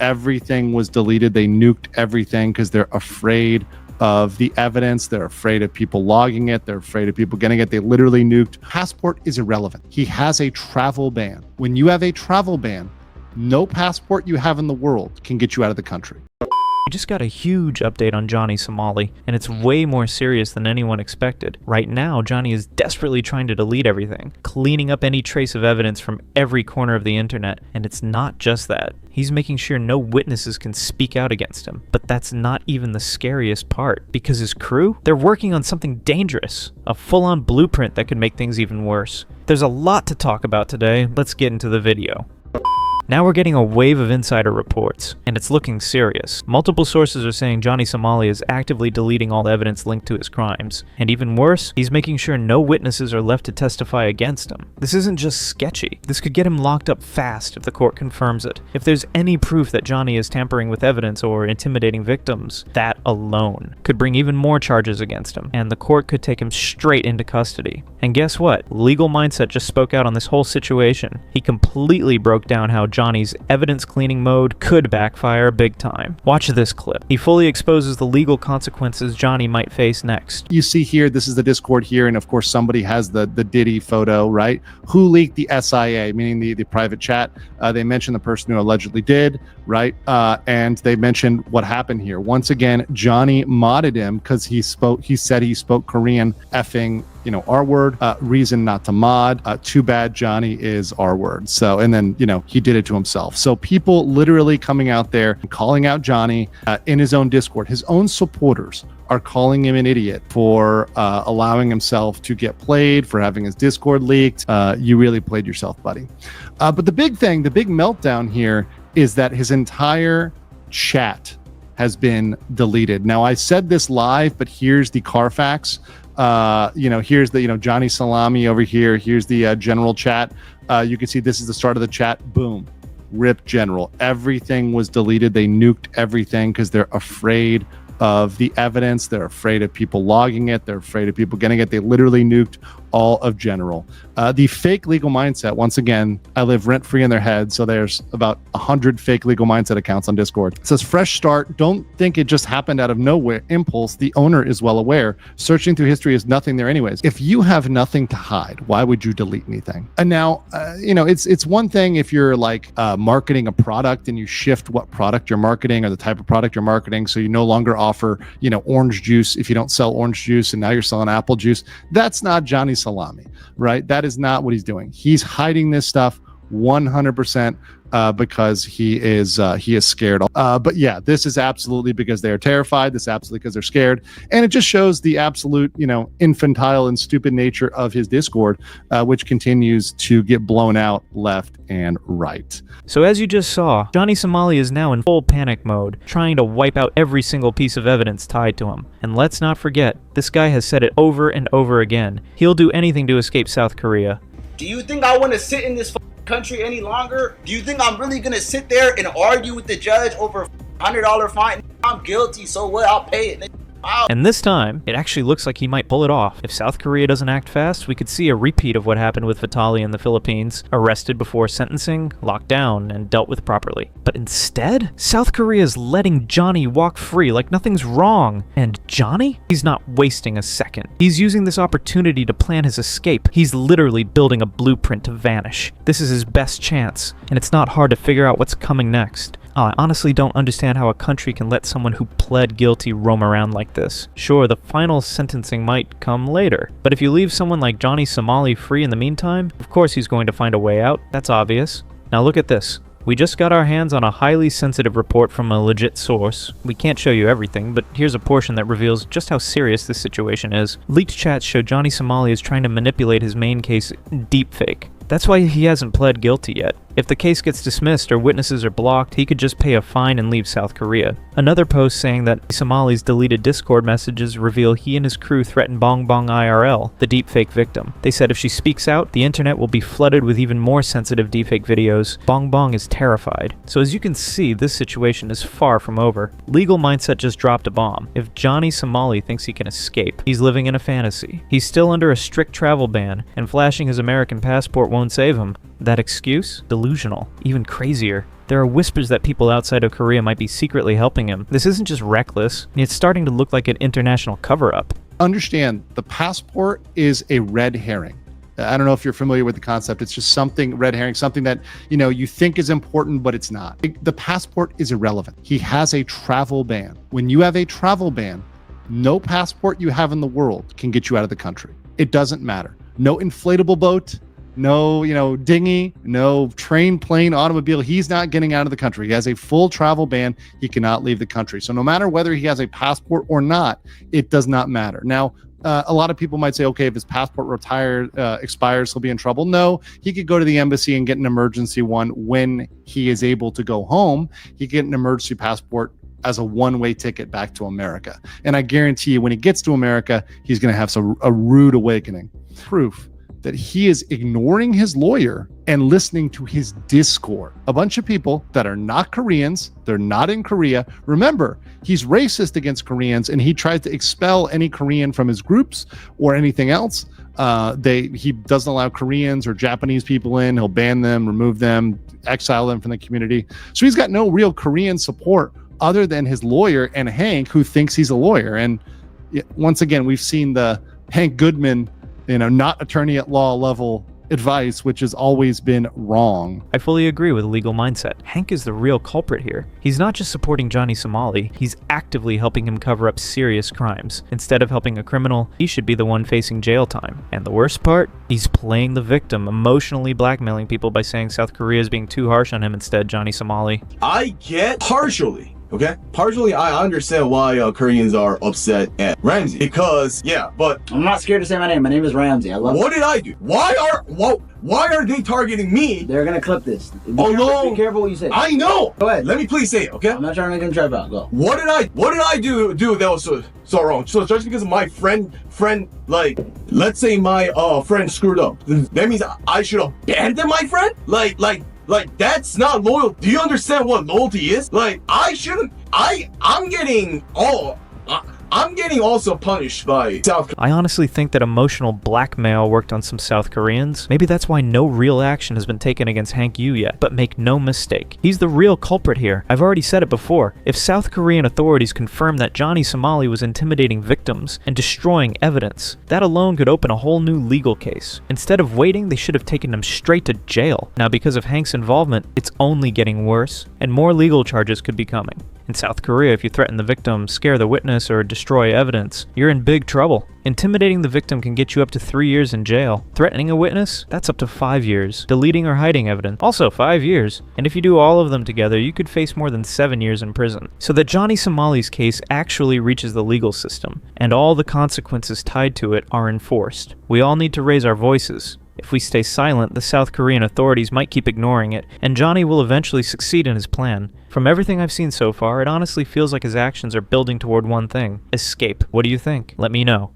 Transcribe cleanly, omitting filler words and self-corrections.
Everything was deleted. They nuked everything because they're afraid of the evidence. They're afraid of people logging it. They're afraid of people getting it. They literally nuked. Passport is irrelevant. He has a travel ban. When you have a travel ban, no passport you have in the world can get you out of the country. We just got a huge update on Johnny Somali, and it's way more serious than anyone expected. Right now, Johnny is desperately trying to delete everything, cleaning up any trace of evidence from every corner of the internet, and it's not just that. He's making sure no witnesses can speak out against him. But that's not even the scariest part, because his crew, they're working on something dangerous, a full-on blueprint that could make things even worse. There's a lot to talk about today. Let's get into the video. Now we're getting a wave of insider reports, and it's looking serious. Multiple sources are saying Johnny Somali is actively deleting all the evidence linked to his crimes. And even worse, he's making sure no witnesses are left to testify against him. This isn't just sketchy. This could get him locked up fast if the court confirms it. If there's any proof that Johnny is tampering with evidence or intimidating victims, that alone could bring even more charges against him, and the court could take him straight into custody. And guess what? Legal Mindset just spoke out on this whole situation. He completely broke down how Johnny's evidence cleaning mode could backfire big time. Watch this clip. He fully exposes the legal consequences Johnny might face next. You see here, this is the Discord here, and of course somebody has the Diddy photo, right? Who leaked the SIA, meaning the private chat? They mentioned the person who allegedly did, right? And they mentioned what happened here. Once again, Johnny modded him because he said he spoke Korean, effing, R word, reason not to mod. Too bad Johnny is R word. So, and then, he did it to himself. So people literally coming out there and calling out Johnny in his own Discord. His own supporters are calling him an idiot for allowing himself to get played, for having his Discord leaked. You really played yourself, buddy. But the big meltdown here is that his entire chat has been deleted. Now, I said this live, but here's the Carfax. Here's the, Johnny Salami over here. Here's the general chat. You can see this is the start of the chat. Boom. Rip general. Everything was deleted. They nuked everything because they're afraid of the evidence. They're afraid of people logging it. They're afraid of people getting it. They literally nuked all of general. The fake Legal Mindset, once again, I live rent-free in their head, so there's about 100 fake Legal Mindset accounts on Discord. It says, fresh start, don't think it just happened out of nowhere. Impulse, the owner is well aware. Searching through history is nothing there anyways. If you have nothing to hide, why would you delete anything? And now, it's one thing if you're like marketing a product and you shift what product you're marketing or the type of product you're marketing, so you no longer offer, orange juice if you don't sell orange juice, and now you're selling apple juice. That's not Johnny Salami, right? That is not what he's doing. He's hiding this stuff 100% because he is scared. But yeah, this is absolutely because they're terrified. This is absolutely because they're scared. And it just shows the absolute, infantile and stupid nature of his Discord, which continues to get blown out left and right. So as you just saw, Johnny Somali is now in full panic mode, trying to wipe out every single piece of evidence tied to him. And let's not forget, this guy has said it over and over again. He'll do anything to escape South Korea. Do you think I want to sit in this country any longer? Do you think I'm really gonna sit there and argue with the judge over a $100 fine? I'm guilty, so what? I'll pay it. And this time, it actually looks like he might pull it off. If South Korea doesn't act fast, we could see a repeat of what happened with Vitali in the Philippines, arrested before sentencing, locked down, and dealt with properly. But instead, South Korea is letting Johnny walk free like nothing's wrong. And Johnny? He's not wasting a second. He's using this opportunity to plan his escape. He's literally building a blueprint to vanish. This is his best chance, and it's not hard to figure out what's coming next. I honestly don't understand how a country can let someone who pled guilty roam around like this. Sure, the final sentencing might come later, but if you leave someone like Johnny Somali free in the meantime, of course he's going to find a way out. That's obvious. Now look at this. We just got our hands on a highly sensitive report from a legit source. We can't show you everything, but here's a portion that reveals just how serious this situation is. Leaked chats show Johnny Somali is trying to manipulate his main case, deepfake. That's why he hasn't pled guilty yet. If the case gets dismissed or witnesses are blocked, he could just pay a fine and leave South Korea. Another post saying that Somali's deleted Discord messages reveal he and his crew threaten Bong Bong IRL, the deepfake victim. They said if she speaks out, the internet will be flooded with even more sensitive deepfake videos. Bong Bong is terrified. So as you can see, this situation is far from over. Legal Mindset just dropped a bomb. If Johnny Somali thinks he can escape, he's living in a fantasy. He's still under a strict travel ban, and flashing his American passport won't save him. That excuse? Delusional. Even crazier. There are whispers that people outside of Korea might be secretly helping him. This isn't just reckless, it's starting to look like an international cover-up. Understand, the passport is a red herring. I don't know if you're familiar with the concept. It's just something, red herring, something that, you think is important, but it's not. The passport is irrelevant. He has a travel ban. When you have a travel ban, no passport you have in the world can get you out of the country. It doesn't matter. No inflatable boat, no, dinghy, no train, plane, automobile. He's not getting out of the country. He has a full travel ban. He cannot leave the country. So no matter whether he has a passport or not, it does not matter. Now, a lot of people might say, okay, if his passport expires, he'll be in trouble. No, he could go to the embassy and get an emergency one when he is able to go home. He could get an emergency passport as a one-way ticket back to America. And I guarantee you, when he gets to America, he's going to have a rude awakening. Proof that he is ignoring his lawyer and listening to his Discord. A bunch of people that are not Koreans, they're not in Korea. Remember, he's racist against Koreans, and he tries to expel any Korean from his groups or anything else. He doesn't allow Koreans or Japanese people in. He'll ban them, remove them, exile them from the community. So he's got no real Korean support other than his lawyer and Hank, who thinks he's a lawyer. And once again, we've seen the Hank Goodman, not attorney at law level advice, which has always been wrong. I fully agree with legal mindset. Hank is the real culprit here. He's not just supporting Johnny Somali, he's actively helping him cover up serious crimes. Instead of helping a criminal, he should be the one facing jail time. And the worst part? He's playing the victim, emotionally blackmailing people by saying South Korea is being too harsh on him instead, Johnny Somali. I get partially. Okay? Partially, I understand why Koreans are upset at Ramsey. Because, but... I'm not scared to say my name. My name is Ramsey. I love What did I do? Why are they targeting me? They're gonna clip this. Be careful what you say. I know! Go ahead. Let me please say it, okay? I'm not trying to make them trap out. Go. What did I do that was so wrong? So just because my friend, like, let's say my friend screwed up, that means I should abandon my friend? Like, that's not loyal. Do you understand what loyalty is? Like, I'm getting also punished by South Korea. I honestly think that emotional blackmail worked on some South Koreans. Maybe that's why no real action has been taken against Hank Yu yet. But make no mistake, he's the real culprit here. I've already said it before. If South Korean authorities confirm that Johnny Somali was intimidating victims and destroying evidence, that alone could open a whole new legal case. Instead of waiting, they should have taken him straight to jail. Now, because of Hank's involvement, it's only getting worse, and more legal charges could be coming. In South Korea, if you threaten the victim, scare the witness, or destroy evidence, you're in big trouble. Intimidating the victim can get you up to 3 years in jail. Threatening a witness? That's up to 5 years. Deleting or hiding evidence? Also 5 years. And if you do all of them together, you could face more than 7 years in prison. So that Johnny Somali's case actually reaches the legal system, and all the consequences tied to it are enforced. We all need to raise our voices. If we stay silent, the South Korean authorities might keep ignoring it, and Johnny will eventually succeed in his plan. From everything I've seen so far, it honestly feels like his actions are building toward one thing: escape. What do you think? Let me know.